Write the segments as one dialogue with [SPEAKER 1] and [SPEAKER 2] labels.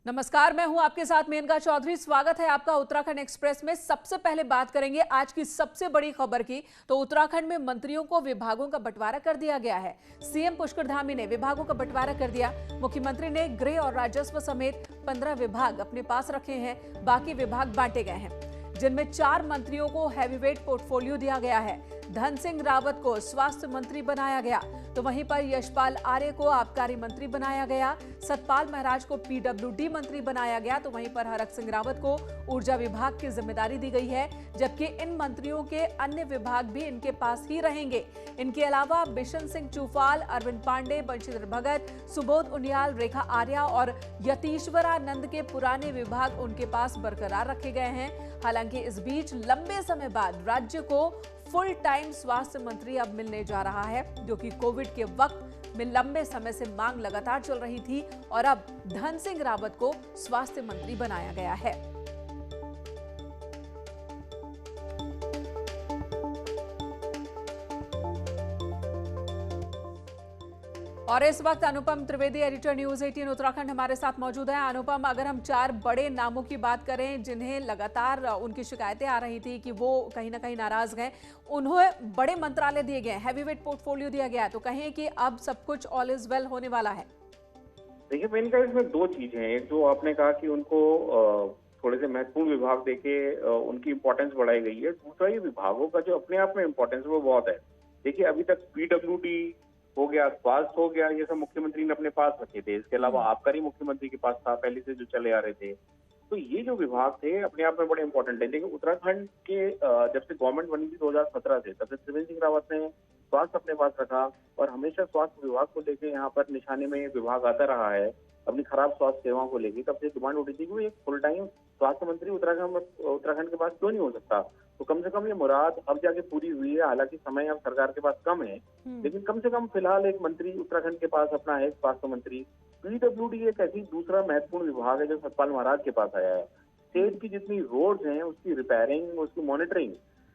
[SPEAKER 1] नमस्कार, मैं हूं आपके साथ मेनका चौधरी। स्वागत है आपका उत्तराखंड एक्सप्रेस में। सबसे पहले बात करेंगे आज की सबसे बड़ी खबर की। तो उत्तराखंड में मंत्रियों को विभागों का बंटवारा कर दिया गया है। सीएम पुष्कर धामी ने विभागों का बंटवारा कर दिया। मुख्यमंत्री ने गृह और राजस्व समेत 15 विभाग अपने पास रखे हैं। बाकी विभाग बांटे गए हैं, जिनमें 4 मंत्रियों को हैवीवेट पोर्टफोलियो दिया गया है। धन सिंह रावत को स्वास्थ्य मंत्री बनाया गया, तो वहीं पर यशपाल आर्य को आबकारी मंत्री बनाया गया। सतपाल महाराज को पीडब्ल्यूडी मंत्री बनाया गया, तो वहीं पर हरक सिंह रावत को ऊर्जा विभाग की जिम्मेदारी दी गई है। जबकि इन मंत्रियों के अन्य विभाग भी इनके पास ही रहेंगे। इनके अलावा बिशन सिंह चूफाल, अरविंद पांडे, बंशीधर भगत, सुबोध उनियाल, रेखा आर्या और यतीश्वरानंद के पुराने विभाग उनके पास बरकरार रखे गए हैं। हालांकि इस बीच लंबे समय बाद राज्य को फुल टाइम स्वास्थ्य मंत्री अब मिलने जा रहा है, जो कि कोविड के वक्त में लंबे समय से मांग लगातार चल रही थी और अब धन सिंह रावत को स्वास्थ्य मंत्री बनाया गया है। और इस वक्त अनुपम त्रिवेदी, एडिटर न्यूज 18 उत्तराखंड, हमारे साथ मौजूद हैं। अनुपम, अगर हम 4 बड़े नामों की बात करें जिन्हें लगातार उनकी शिकायतें आ रही थी कि वो कहीं ना कहीं नाराज गए, उन्हें बड़े मंत्रालय दिए गए, हैवीवेट पोर्टफोलियो दिया गया, तो कहें कि अब सब कुछ ऑल इज वेल होने वाला है।
[SPEAKER 2] देखिए, मेनका इसमें 2 चीजें हैं। एक जो आपने कहा कि उनको थोड़े से महत्वपूर्ण विभाग देके उनकी इंपॉर्टेंस बढ़ाई गई है। दूसरा, ये विभागों का जो अपने आप में इंपॉर्टेंस वो बहुत है। देखिए, अभी तक पीडब्ल्यूडी हो गया, स्वास्थ्य हो गया, ये सब मुख्यमंत्री ने अपने पास रखे थे। इसके अलावा आबकारी मुख्यमंत्री के पास था पहले से, जो चले आ रहे थे। तो ये जो विभाग थे अपने आप में बड़े इंपॉर्टेंट है। लेकिन उत्तराखंड के जब से गवर्नमेंट बनी थी 2017 से, तब से त्रिवेंद्र सिंह रावत ने स्वास्थ्य अपने पास रखा और हमेशा स्वास्थ्य विभाग को लेकर यहाँ पर निशाने में विभाग आता रहा है अपनी खराब स्वास्थ्य सेवाओं को लेकर। तब से डिमांड उठी थी कि एक फुल टाइम स्वास्थ्य मंत्री उत्तराखंड के पास क्यों नहीं हो सकता। तो कम से कम ये मुराद अब जाके पूरी हुई है। हालांकि समय अब सरकार के पास कम है, लेकिन कम से कम फिलहाल एक मंत्री उत्तराखंड के पास अपना है, स्वास्थ्य मंत्री। पीडब्ल्यूडी एक ऐसी दूसरा महत्वपूर्ण विभाग है जो सतपाल महाराज के पास आया है। स्टेट की जितनी रोड्स हैं उसकी रिपेयरिंग, उसकी मॉनिटरिंग,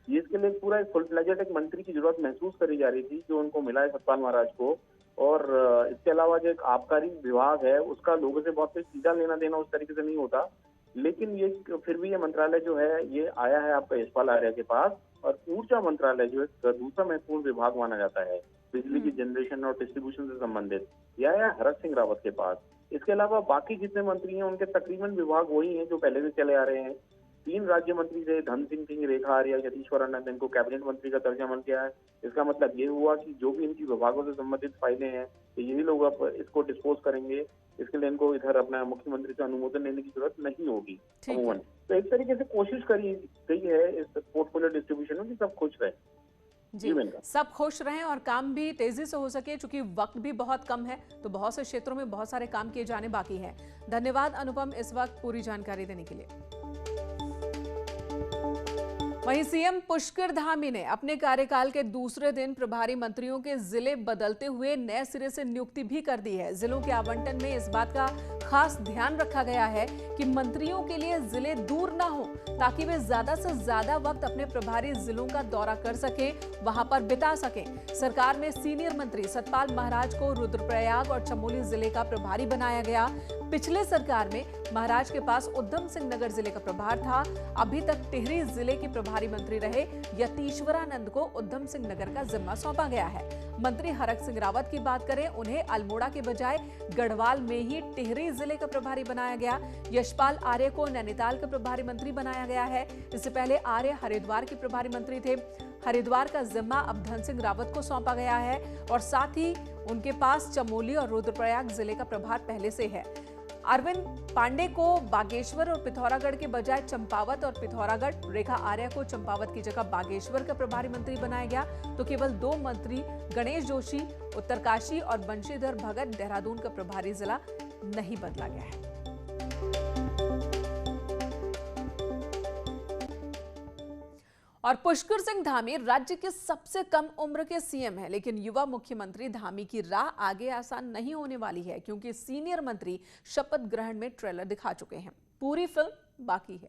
[SPEAKER 2] ये इसके लिए पूरा एक फुल फ्लेजेड एक मंत्री की जरूरत महसूस करी जा रही थी, जो उनको मिला है सतपाल महाराज को। और इसके अलावा जो एक आबकारी विभाग है उसका लोगों से बहुत सीधा लेना देना उस तरीके से नहीं होता, लेकिन ये फिर भी ये मंत्रालय जो है ये आया है आपका यशपाल आर्य के पास। और ऊर्जा मंत्रालय जो है दूसरा महत्वपूर्ण विभाग माना जाता है, बिजली की जनरेशन और डिस्ट्रीब्यूशन से संबंधित, यह आया हरक सिंह रावत के पास। इसके अलावा बाकी जितने मंत्री हैं उनके तकरीबन विभाग वही हैं जो पहले से चले आ रहे हैं। 3 राज्य मंत्री थे, धन सिंह, रेखा आर्या, यतीश्वरानंद, इनको कैबिनेट मंत्री का दर्जा मिल गया है। इसका मतलब ये हुआ कि जो भी इनकी विभागों से संबंधित फाइलें हैं तो यही लोग अब इसको डिस्पोज करेंगे। इसके लिए इनको इधर अपना मुख्यमंत्री से अनुमोदन लेने की जरूरत नहीं होगी अमूमन। तो एक तरीके से कोशिश करी गई है इस पोर्टफोलियो डिस्ट्रीब्यूशन में कि सब खुश रहे।
[SPEAKER 1] जी, सब खुश रहें और काम भी तेजी से हो सके। चूंकि वक्त भी बहुत कम है तो बहुत से क्षेत्रों में बहुत सारे काम किए जाने बाकी हैं। धन्यवाद अनुपम, इस वक्त पूरी जानकारी देने के लिए। वहीं सीएम पुष्कर धामी ने अपने कार्यकाल के दूसरे दिन प्रभारी मंत्रियों के जिले बदलते हुए नए सिरे से नियुक्ति भी कर दी है। जिलों के आवंटन में इस बात का खास ध्यान रखा गया है कि मंत्रियों के लिए जिले दूर ना हो, ताकि वे ज्यादा से ज्यादा वक्त अपने प्रभारी जिलों का दौरा कर सके, वहां पर बिता सकें। सरकार में सीनियर मंत्री सतपाल महाराज को रुद्रप्रयाग और चमोली जिले का प्रभारी बनाया गया। पिछले सरकार में महाराज के पास उधम सिंह नगर जिले का प्रभार था। अभी तक टिहरी जिले के प्रभारी मंत्री रहे यतीश्वरानंद को उधम सिंह नगर का जिम्मा सौंपा गया है। मंत्री हरक सिंह रावत की बात करें, उन्हें अल्मोड़ा के बजाय गढ़वाल में ही टिहरी जिले का प्रभारी बनाया गया। यशपाल आर्य को नैनीताल का प्रभारी मंत्री बनाया गया है। इससे पहले आर्य हरिद्वार के प्रभारी मंत्री थे। हरिद्वार का जिम्मा अब धन सिंह रावत को सौंपा गया है और साथ ही उनके पास चमोली और रुद्रप्रयाग जिले का प्रभार पहले से है। अरविंद पांडे को बागेश्वर और पिथौरागढ़ के बजाय चंपावत और पिथौरागढ़, रेखा आर्या को चंपावत की जगह बागेश्वर का प्रभारी मंत्री बनाया गया। तो केवल 2 मंत्री गणेश जोशी उत्तरकाशी और बंशीधर भगत देहरादून का प्रभारी जिला नहीं बदला गया है। और पुष्कर सिंह धामी राज्य के सबसे कम उम्र के सीएम हैं, लेकिन युवा मुख्यमंत्री धामी की राह आगे आसान नहीं होने वाली है, क्योंकि सीनियर मंत्री शपथ ग्रहण में ट्रेलर दिखा चुके हैं। पूरी फिल्म बाकी है।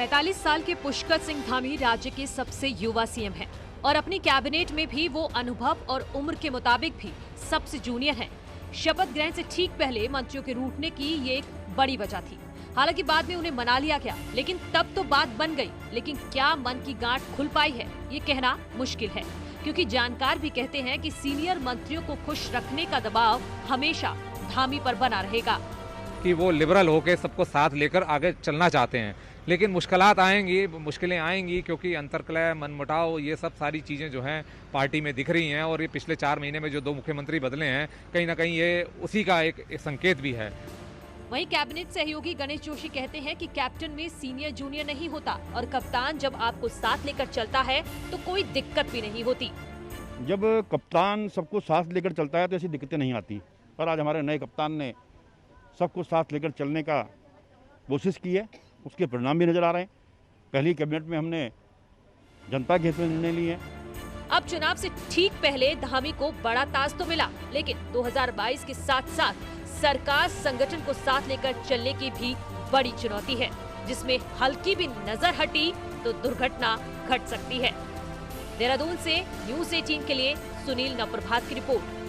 [SPEAKER 3] 45 साल के पुष्कर सिंह धामी राज्य के सबसे युवा सीएम हैं और अपनी कैबिनेट में भी वो अनुभव और उम्र के मुताबिक भी सबसे जूनियर हैं। शपथ ग्रहण से ठीक पहले मंत्रियों के रूठने की ये एक बड़ी वजह थी। हालांकि बाद में उन्हें मना लिया गया, लेकिन तब तो बात बन गई। लेकिन क्या मन की गांठ खुल पाई है, ये कहना मुश्किल है, क्योंकि जानकार भी कहते हैं कि सीनियर मंत्रियों को खुश रखने का दबाव हमेशा धामी पर बना रहेगा
[SPEAKER 4] कि वो लिबरल होकर सबको साथ लेकर आगे चलना चाहते हैं। लेकिन मुश्किलें आएंगी क्योंकि अंतर्कलह, मनमुटाव, ये सब सारी चीज़ें जो हैं पार्टी में दिख रही हैं। और ये पिछले 4 महीने में जो 2 मुख्यमंत्री बदले हैं, कहीं ना कहीं ये उसी का एक संकेत भी है।
[SPEAKER 3] वहीं कैबिनेट सहयोगी गणेश जोशी कहते हैं कि कैप्टन में सीनियर जूनियर नहीं होता और कप्तान जब आपको साथ लेकर चलता है तो कोई दिक्कत भी नहीं होती।
[SPEAKER 5] जब कप्तान सबको साथ लेकर चलता है तो ऐसी दिक्कतें नहीं आती। और आज हमारे नए कप्तान ने सबको साथ लेकर चलने का कोशिश की है, उसके परिणाम भी नजर आ रहे हैं। पहली कैबिनेट में हमने जनता के हित में निर्णय लिए हैं।
[SPEAKER 3] अब चुनाव से ठीक पहले धामी को बड़ा ताज तो मिला, लेकिन 2022 के साथ साथ सरकार संगठन को साथ लेकर चलने की भी बड़ी चुनौती है, जिसमें हल्की भी नजर हटी तो दुर्घटना घट सकती है। देहरादून से न्यूज़ 18 के लिए सुनील नवप्रभात की रिपोर्ट।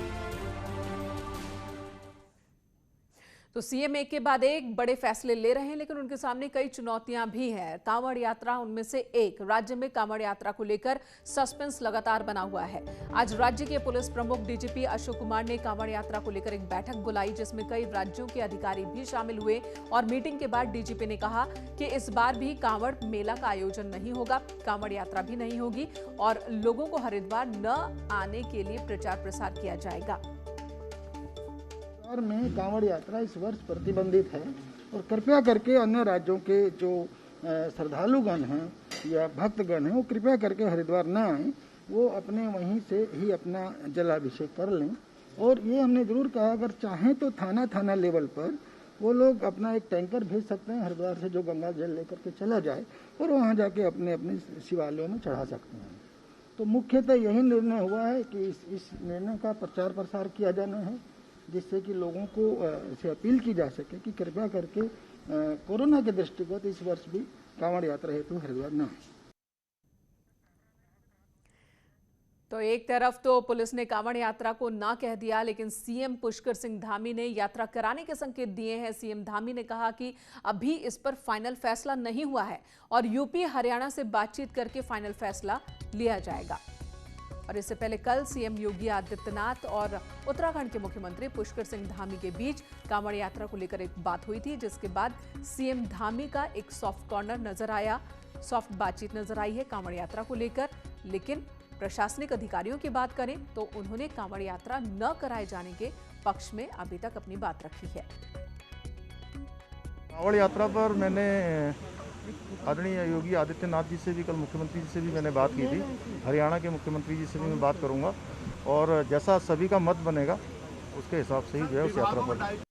[SPEAKER 1] तो सीएम एक के बाद एक बड़े फैसले ले रहे हैं, लेकिन उनके सामने कई चुनौतियां भी हैं। कांवड़ यात्रा उनमें से एक। राज्य में कांवड़ यात्रा को लेकर सस्पेंस लगातार बना हुआ है। आज राज्य के पुलिस प्रमुख डीजीपी अशोक कुमार ने कांवड़ यात्रा को लेकर एक बैठक बुलाई, जिसमें कई राज्यों के अधिकारी भी शामिल हुए। और मीटिंग के बाद डीजीपी ने कहा कि इस बार भी कांवड़ मेला का आयोजन नहीं होगा, कांवड़ यात्रा भी नहीं होगी और लोगों को हरिद्वार न आने के लिए प्रचार प्रसार किया जाएगा।
[SPEAKER 6] में कांवड़ यात्रा इस वर्ष प्रतिबंधित है और कृपया करके अन्य राज्यों के जो श्रद्धालुगण हैं या भक्तगण हैं वो कृपया करके हरिद्वार न आए, वो अपने वहीं से ही अपना जलाभिषेक कर लें। और ये हमने जरूर कहा, अगर चाहें तो थाना लेवल पर वो लोग अपना एक टैंकर भेज सकते हैं हरिद्वार से, जो गंगा जल लेकर के चला जाए और वहाँ जाके अपने अपने शिवालयों में चढ़ा सकते हैं। तो मुख्यतः यही निर्णय हुआ है कि इस निर्णय का प्रचार प्रसार किया जाना है, जिससे कि लोगों को से अपील की जा सके कि कृपया करके कोरोना के दृष्टिगत इस वर्ष भी कांवड़ यात्रा हेतु हरिद्वार न आए।
[SPEAKER 1] तो एक तरफ तो पुलिस ने कांवड़ यात्रा को ना कह दिया, लेकिन सीएम पुष्कर सिंह धामी ने यात्रा कराने के संकेत दिए हैं। सीएम धामी ने कहा कि अभी इस पर फाइनल फैसला नहीं हुआ है और यूपी हरियाणा से बातचीत करके फाइनल फैसला लिया जाएगा। और इससे पहले कल सीएम योगी आदित्यनाथ और उत्तराखंड के मुख्यमंत्री पुष्कर सिंह धामी के बीच कांवड़ यात्रा को लेकर एक बात हुई थी, जिसके बाद सीएम धामी का एक सॉफ्ट कॉर्नर नजर आया, सॉफ्ट बातचीत नजर आई है कांवड़ यात्रा को लेकर। लेकिन प्रशासनिक अधिकारियों की बात करें तो उन्होंने कांवड़ यात्रा न कराए जाने के पक्ष में अभी तक अपनी बात रखी है।
[SPEAKER 7] कांवड़ यात्रा पर मैंने आदरणीय योगी आदित्यनाथ जी से भी, कल मुख्यमंत्री जी से भी मैंने बात की थी, हरियाणा के मुख्यमंत्री जी से भी मैं बात करूंगा और जैसा सभी का मत बनेगा उसके हिसाब से ही जो है उस यात्रा पर।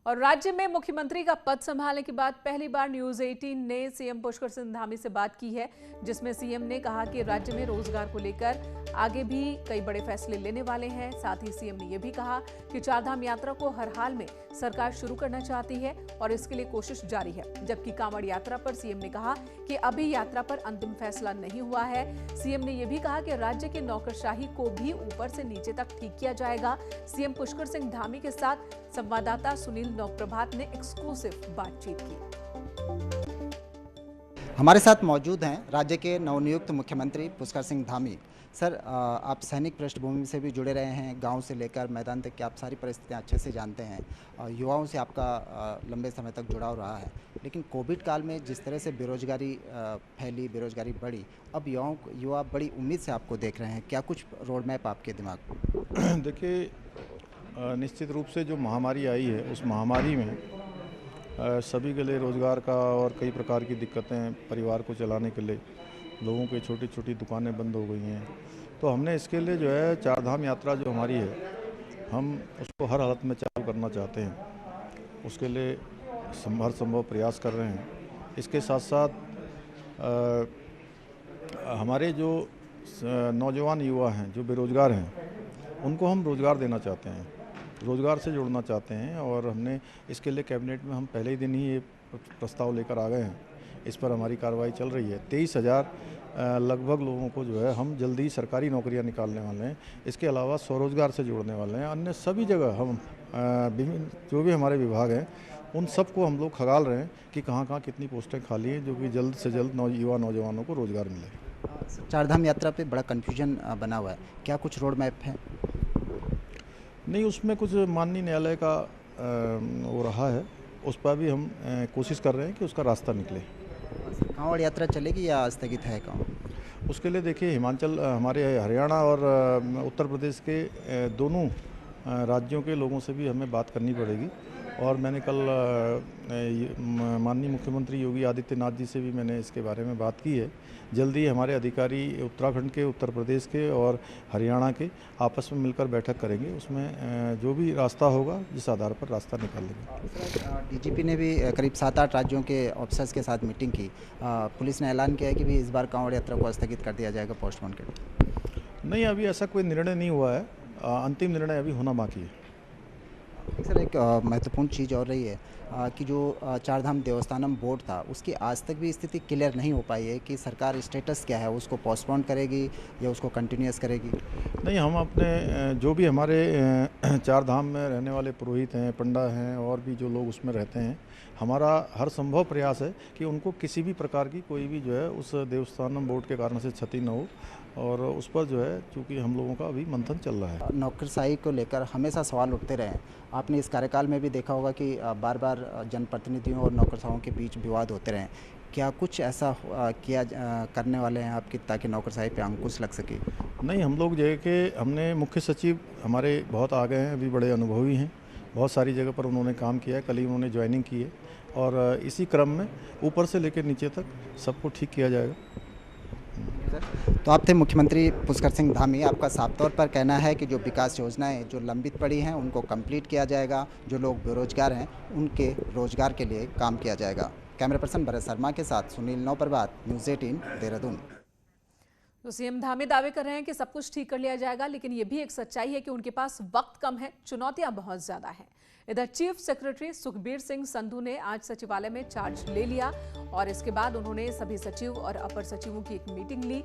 [SPEAKER 1] और राज्य में मुख्यमंत्री का पद संभालने के बाद पहली बार न्यूज़ 18 ने सीएम पुष्कर सिंह धामी से बात की है, जिसमें सीएम ने कहा कि राज्य में रोजगार को लेकर आगे भी कई बड़े फैसले लेने वाले हैं। साथ ही सीएम ने यह भी कहा कि चारधाम यात्रा को हर हाल में सरकार शुरू करना चाहती है और इसके लिए कोशिश जारी है। जबकि कांवड़ यात्रा पर सीएम ने कहा कि अभी यात्रा पर अंतिम फैसला नहीं हुआ है। सीएम ने यह भी कहा कि राज्य के नौकरशाही को भी ऊपर से नीचे तक ठीक किया जाएगा। सीएम पुष्कर सिंह धामी के साथ संवाददाता सुनील नवप्रभात ने एक्सक्लूसिव बातचीत की।
[SPEAKER 8] हमारे साथ मौजूद हैं राज्य के नवनियुक्त मुख्यमंत्री पुष्कर सिंह धामी। सर, आप सैनिक पृष्ठभूमि से भी जुड़े रहे हैं, गांव से लेकर मैदान तक की आप सारी परिस्थितियां अच्छे से जानते हैं। युवाओं से आपका लंबे समय तक जुड़ाव रहा है, लेकिन कोविड काल में जिस तरह से बेरोजगारी फैली, बेरोजगारी बढ़ी, अब युवा बड़ी उम्मीद से आपको देख रहे हैं। क्या कुछ रोड मैप आपके दिमाग में?
[SPEAKER 7] देखिए, निश्चित रूप से जो महामारी आई है उस महामारी में सभी के लिए रोज़गार का और कई प्रकार की दिक्कतें, परिवार को चलाने के लिए लोगों की छोटी छोटी दुकानें बंद हो गई हैं। तो हमने इसके लिए जो है चारधाम यात्रा जो हमारी है, हम उसको हर हालत में चालू करना चाहते हैं। उसके लिए हर संभव प्रयास कर रहे हैं। इसके साथ साथ हमारे जो नौजवान युवा हैं, जो बेरोज़गार हैं, उनको हम रोज़गार देना चाहते हैं, रोज़गार से जोड़ना चाहते हैं। और हमने इसके लिए कैबिनेट में हम पहले ही दिन ही ये प्रस्ताव लेकर आ गए हैं इस पर हमारी कार्रवाई चल रही है। 23,000 लगभग लोगों को जो है हम जल्दी सरकारी नौकरियां निकालने वाले हैं। इसके अलावा स्वरोजगार से जोड़ने वाले हैं। अन्य सभी जगह हम विभिन्न जो भी हमारे विभाग हैं उन सबको हम लोग खंगाल रहे हैं कि कहाँ कहाँ कितनी पोस्टें खाली हैं, जो कि जल्द से जल्द युवा नौजवानों को रोजगार मिले।
[SPEAKER 8] चारधाम यात्रा पे बड़ा कन्फ्यूजन बना हुआ है, क्या कुछ रोड मैप है?
[SPEAKER 7] नहीं, उसमें कुछ माननीय न्यायालय का वो रहा है, उस पर भी हम कोशिश कर रहे हैं कि उसका रास्ता निकले।
[SPEAKER 8] कांवड़ यात्रा चलेगी या स्थगित है काम?
[SPEAKER 7] उसके लिए देखिए, हिमाचल हमारे हरियाणा और उत्तर प्रदेश के दोनों राज्यों के लोगों से भी हमें बात करनी पड़ेगी। और मैंने कल माननीय मुख्यमंत्री योगी आदित्यनाथ जी से भी मैंने इसके बारे में बात की है। जल्दी हमारे अधिकारी उत्तराखंड के, उत्तर प्रदेश के और हरियाणा के आपस में मिलकर बैठक करेंगे। उसमें जो भी रास्ता होगा जिस आधार पर रास्ता निकालेंगे।
[SPEAKER 8] डीजीपी ने भी करीब 7-8 राज्यों के ऑफिसर्स के साथ मीटिंग की। पुलिस ने ऐलान किया है कि भी इस बार कांवड़ यात्रा को स्थगित कर दिया जाएगा पोस्टपोन के लिए।
[SPEAKER 7] नहीं, अभी ऐसा कोई निर्णय नहीं हुआ है। अंतिम निर्णय अभी होना बाकी है।
[SPEAKER 8] सर, एक महत्वपूर्ण चीज़ और रही है कि जो चारधाम देवस्थानम बोर्ड था उसकी आज तक भी स्थिति क्लियर नहीं हो पाई है कि सरकार स्टेटस क्या है, उसको पोस्टपोन करेगी या उसको कंटिन्यूस करेगी।
[SPEAKER 7] नहीं, हम अपने जो भी हमारे चारधाम में रहने वाले पुरोहित हैं, पंडा हैं और भी जो लोग उसमें रहते हैं, हमारा हर संभव प्रयास है कि उनको किसी भी प्रकार की कोई भी जो है उस देवस्थानम बोर्ड के कारण से क्षति न हो। और उस पर जो है चूँकि हम लोगों का अभी मंथन चल रहा है।
[SPEAKER 8] नौकरशाही को लेकर हमेशा सवाल उठते रहे। आपने इस कार्यकाल में भी देखा होगा कि बार बार जनप्रतिनिधियों और नौकरशाहों के बीच विवाद होते रहे। क्या कुछ ऐसा करने वाले हैं आपकी ताकि नौकरशाही पे अंकुश लग सके?
[SPEAKER 7] नहीं, हम लोग जो है कि हमने मुख्य सचिव हमारे बहुत आ गए हैं, अभी बड़े अनुभवी हैं, बहुत सारी जगह पर उन्होंने काम किया है। कल ही उन्होंने ज्वाइनिंग की है और इसी क्रम में ऊपर से लेकर नीचे तक सबको ठीक किया जाएगा।
[SPEAKER 8] तो आप थे मुख्यमंत्री पुष्कर सिंह धामी। आपका साफ तौर पर कहना है कि जो विकास योजनाएं जो लंबित पड़ी हैं उनको कंप्लीट किया जाएगा, जो लोग बेरोजगार हैं उनके रोजगार के लिए काम किया जाएगा। कैमरा पर्सन भरत शर्मा के साथ सुनील नौपरबात, न्यूज़ 18 देहरादून।
[SPEAKER 1] तो सीएम धामी दावे कर रहे हैं कि सब कुछ ठीक कर लिया जाएगा, लेकिन ये भी एक सच्चाई है कि उनके पास वक्त कम है, चुनौतियां बहुत ज्यादा हैं। इधर चीफ सेक्रेटरी सुखबीर सिंह संधू ने आज सचिवालय में चार्ज ले लिया और इसके बाद उन्होंने सभी सचिव और अपर सचिवों की एक मीटिंग ली,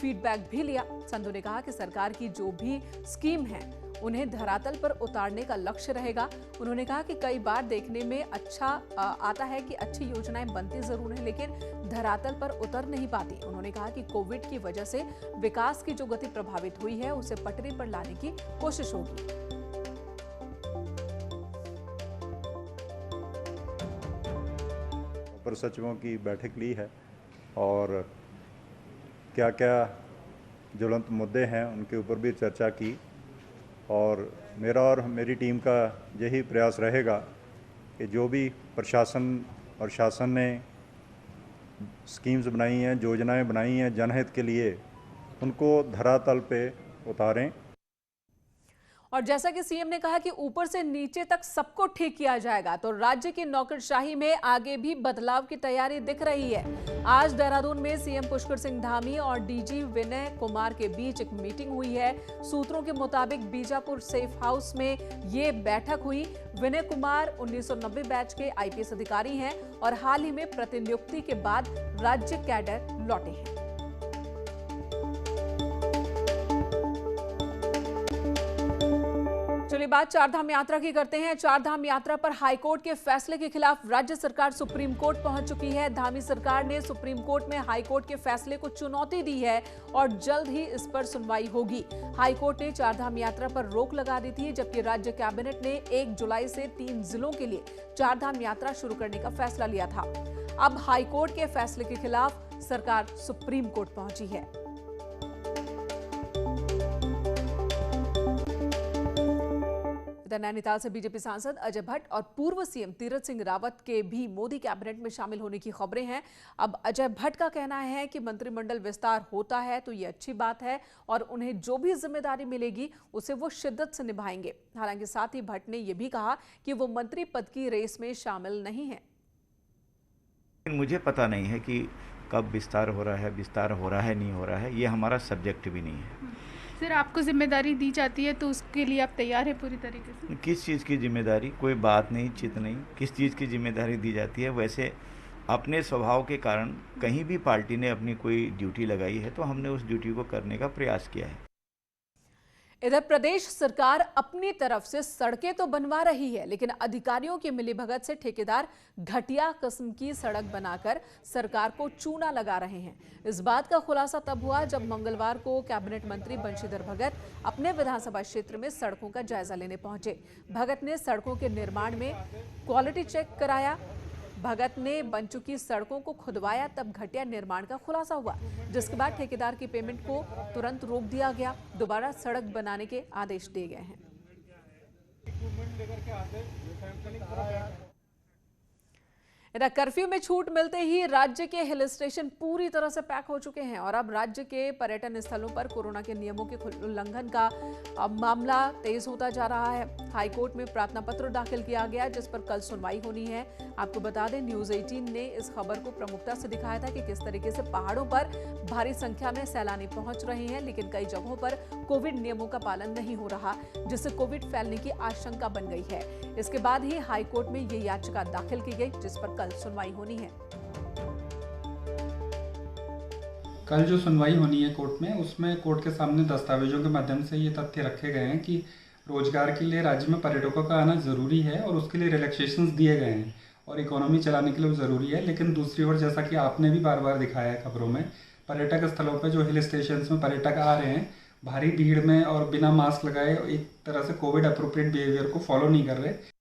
[SPEAKER 1] फीडबैक भी लिया। संधू ने कहा कि सरकार की जो भी स्कीम है उन्हें धरातल पर उतारने का लक्ष्य रहेगा। उन्होंने कहा कि कई बार देखने में अच्छा आता है कि अच्छी योजनाएं बनती जरूर हैं, लेकिन धरातल पर उतर नहीं पाती। उन्होंने कहा कि कोविड की वजह से विकास की जो गति प्रभावित हुई है उसे पटरी पर लाने की कोशिश होगी।
[SPEAKER 9] अपर सचिवों की बैठक ली है और क्या क्या ज्वलंत मुद्दे हैं उनके ऊपर भी चर्चा की। और मेरा और मेरी टीम का यही प्रयास रहेगा कि जो भी प्रशासन और शासन ने स्कीम्स बनाई हैं, योजनाएं बनाई हैं जनहित के लिए, उनको धरातल पे उतारें।
[SPEAKER 1] और जैसा कि सीएम ने कहा कि ऊपर से नीचे तक सबको ठीक किया जाएगा, तो राज्य की नौकरशाही में आगे भी बदलाव की तैयारी दिख रही है। आज देहरादून में सीएम पुष्कर सिंह धामी और डीजी विनय कुमार के बीच एक मीटिंग हुई है। सूत्रों के मुताबिक बीजापुर सेफ हाउस में ये बैठक हुई। विनय कुमार 1990 बैच के आईपीएस अधिकारी हैं और हाल ही में प्रतिनियुक्ति के बाद राज्य कैडर लौटे हैं। चलिए बात चारधाम यात्रा की करते हैं। चारधाम यात्रा पर हाईकोर्ट के फैसले के खिलाफ राज्य सरकार सुप्रीम कोर्ट पहुंच चुकी है। धामी सरकार ने सुप्रीम कोर्ट में हाईकोर्ट के फैसले को चुनौती दी है और जल्द ही इस पर सुनवाई होगी। हाईकोर्ट ने चारधाम यात्रा पर रोक लगा दी थी, जबकि राज्य कैबिनेट ने 1 जुलाई से 3 जिलों के लिए चारधाम यात्रा शुरू करने का फैसला लिया था। अब हाईकोर्ट के फैसले के खिलाफ सरकार सुप्रीम कोर्ट पहुंची है। नैनीताल से बीजेपी सांसद अजय भट्ट और पूर्व सीएम तीरथ सिंह रावत के भी मोदी कैबिनेट में शामिल होने की खबरें हैं। अब अजय भट्ट का कहना है कि मंत्रिमंडल विस्तार होता है तो ये अच्छी बात है और उन्हें जो भी जिम्मेदारी मिलेगी उसे वो शिद्दत से निभाएंगे। हालांकि साथ ही भट्ट ने यह भी कहा कि वो मंत्री पद की रेस में शामिल नहीं है।
[SPEAKER 10] मुझे पता नहीं है कि कब विस्तार हो रहा है नहीं हो रहा है, ये हमारा सब्जेक्ट भी नहीं है।
[SPEAKER 11] सर, आपको जिम्मेदारी दी जाती है तो उसके लिए आप तैयार हैं पूरी तरीके से?
[SPEAKER 10] किस चीज़ की जिम्मेदारी? कोई बात नहीं, चित नहीं, किस चीज़ की जिम्मेदारी दी जाती है। वैसे अपने स्वभाव के कारण कहीं भी पार्टी ने अपनी कोई ड्यूटी लगाई है तो हमने उस ड्यूटी को करने का प्रयास किया है।
[SPEAKER 1] इधर प्रदेश सरकार अपनी तरफ से सड़कें तो बनवा रही है, लेकिन अधिकारियों की मिलीभगत से ठेकेदार घटिया किस्म की सड़क बनाकर सरकार को चूना लगा रहे हैं। इस बात का खुलासा तब हुआ जब मंगलवार को कैबिनेट मंत्री बंशीधर भगत अपने विधानसभा क्षेत्र में सड़कों का जायजा लेने पहुंचे। भगत ने सड़कों के निर्माण में क्वालिटी चेक कराया। भगत ने बन चुकी सड़कों को खुदवाया, तब घटिया निर्माण का खुलासा हुआ, जिसके बाद ठेकेदार की पेमेंट को तुरंत रोक दिया गया। दोबारा सड़क बनाने के आदेश दिए गए हैं। इधर कर्फ्यू में छूट मिलते ही राज्य के हिल स्टेशन पूरी तरह से पैक हो चुके हैं और अब राज्य के पर्यटन स्थलों पर कोरोना के नियमों के उल्लंघन का मामला तेज होता जा रहा है। हाईकोर्ट में प्रार्थना पत्र दाखिल किया गया, जिस पर कल सुनवाई होनी है। आपको बता दें, न्यूज 18 ने इस खबर को प्रमुखता से दिखाया था कि किस तरीके से पहाड़ों पर भारी संख्या में सैलानी पहुंच रहे हैं, लेकिन कई जगहों पर कोविड नियमों का पालन नहीं हो रहा, जिससे कोविड फैलने की आशंका बन गई है। इसके बाद ही हाईकोर्ट में ये याचिका दाखिल की गई, जिस पर कल सुनवाई होनी है।
[SPEAKER 12] कल जो सुनवाई होनी है कोर्ट में, उसमें कोर्ट के सामने दस्तावेजों के माध्यम से ये तथ्य रखे गए हैं कि रोजगार के लिए राज्य में पर्यटकों का आना जरूरी है और उसके लिए रिलैक्सेशंस दिए गए हैं और इकोनॉमी चलाने के लिए वो ज़रूरी है। लेकिन दूसरी ओर, जैसा कि आपने भी बार बार दिखाया है खबरों में, पर्यटक स्थलों पर जो हिल स्टेशन में पर्यटक आ रहे हैं, भारी भीड़ में और बिना मास्क लगाए एक तरह से कोविड अप्रोप्रिएट बिहेवियर को फॉलो नहीं कर रहे।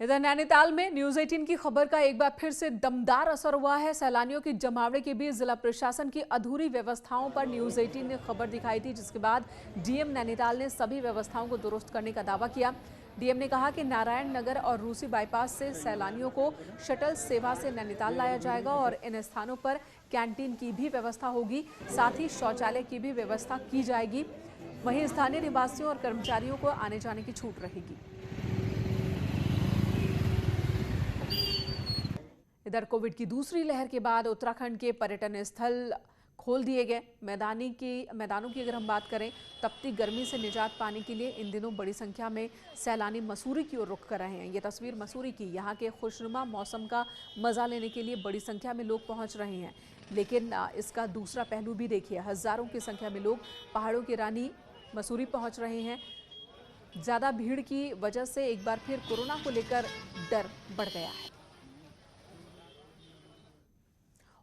[SPEAKER 1] इधर नैनीताल में न्यूज 18 की खबर का एक बार फिर से दमदार असर हुआ है। सैलानियों की जमावड़े के बीच जिला प्रशासन की अधूरी व्यवस्थाओं पर न्यूज 18 ने खबर दिखाई थी, जिसके बाद डीएम नैनीताल ने सभी व्यवस्थाओं को दुरुस्त करने का दावा किया। डीएम ने कहा कि नारायण नगर और रूसी बाईपास से सैलानियों को शटल सेवा से नैनीताल लाया जाएगा और इन स्थानों पर कैंटीन की भी व्यवस्था होगी, साथ ही शौचालय की भी व्यवस्था की जाएगी। वहीं स्थानीय निवासियों और कर्मचारियों को आने जाने की छूट रहेगी। इधर कोविड की दूसरी लहर के बाद उत्तराखंड के पर्यटन स्थल खोल दिए गए। मैदानों की अगर हम बात करें, तपती गर्मी से निजात पाने के लिए इन दिनों बड़ी संख्या में सैलानी मसूरी की ओर रुख कर रहे हैं। ये तस्वीर मसूरी की, यहाँ के खुशनुमा मौसम का मजा लेने के लिए बड़ी संख्या में लोग पहुँच रहे हैं। लेकिन इसका दूसरा पहलू भी देखिए, हजारों की संख्या में लोग पहाड़ों की रानी मसूरी पहुँच रहे हैं। ज़्यादा भीड़ की वजह से एक बार फिर कोरोना को लेकर डर बढ़ गया है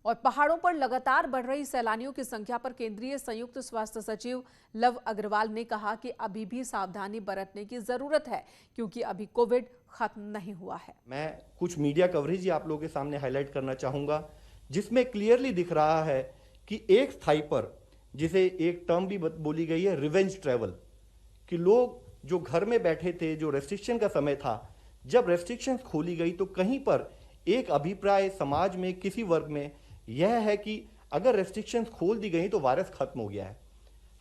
[SPEAKER 1] और पहाड़ों पर लगातार बढ़ रही सैलानियों की संख्या पर केंद्रीय संयुक्त स्वास्थ्य सचिव लव अग्रवाल ने कहा कि अभी भी सावधानी बरतने की जरूरत है, क्योंकि अभी कोविड खत्म नहीं हुआ है।
[SPEAKER 13] मैं कुछ मीडिया कवरेज आप लोगों के सामने हाईलाइट करना चाहूंगा, जिसमें क्लियरली दिख रहा है कि एक स्थाई पर, जिसे एक टर्म भी बोली गई है, रिवेंज ट्रैवल, कि लोग जो घर में बैठे थे, जो रेस्ट्रिक्शन का समय था, जब रेस्ट्रिक्शन खोली गई तो कहीं पर एक अभिप्राय समाज में किसी वर्ग में यह है कि अगर रेस्ट्रिक्शंस खोल दी गई तो वायरस खत्म हो गया है।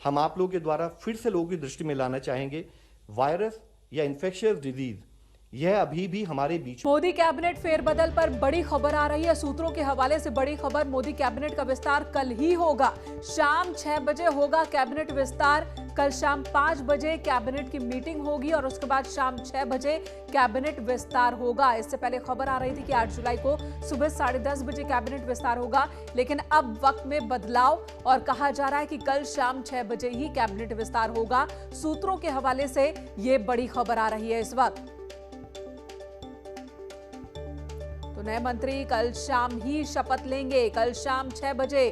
[SPEAKER 13] हम आप लोगों के द्वारा फिर से लोगों की दृष्टि में लाना चाहेंगे, वायरस या इन्फेक्शियस डिजीज यह अभी भी हमारे बीच।
[SPEAKER 1] मोदी कैबिनेट फेरबदल पर बड़ी खबर आ रही है। सूत्रों के हवाले से बड़ी खबर, मोदी कैबिनेट का विस्तार कल ही होगा। शाम 6 बजे होगा कैबिनेट विस्तार। कल शाम 5 बजे कैबिनेट की मीटिंग होगी और उसके बाद शाम 6 बजे कैबिनेट विस्तार होगा। इससे पहले खबर आ रही थी कि 8 जुलाई को सुबह 10:30 बजे कैबिनेट विस्तार होगा, लेकिन अब वक्त में बदलाव और कहा जा रहा है कि कल शाम 6 बजे ही कैबिनेट विस्तार होगा। सूत्रों के हवाले से ये बड़ी खबर आ रही है इस वक्त। तो नए मंत्री कल शाम ही शपथ लेंगे। कल शाम 6 बजे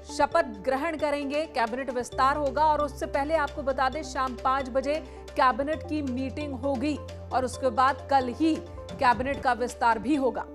[SPEAKER 1] शपथ ग्रहण करेंगे, कैबिनेट विस्तार होगा और उससे पहले आपको बता दें शाम 5 बजे कैबिनेट की मीटिंग होगी और उसके बाद कल ही कैबिनेट का विस्तार भी होगा।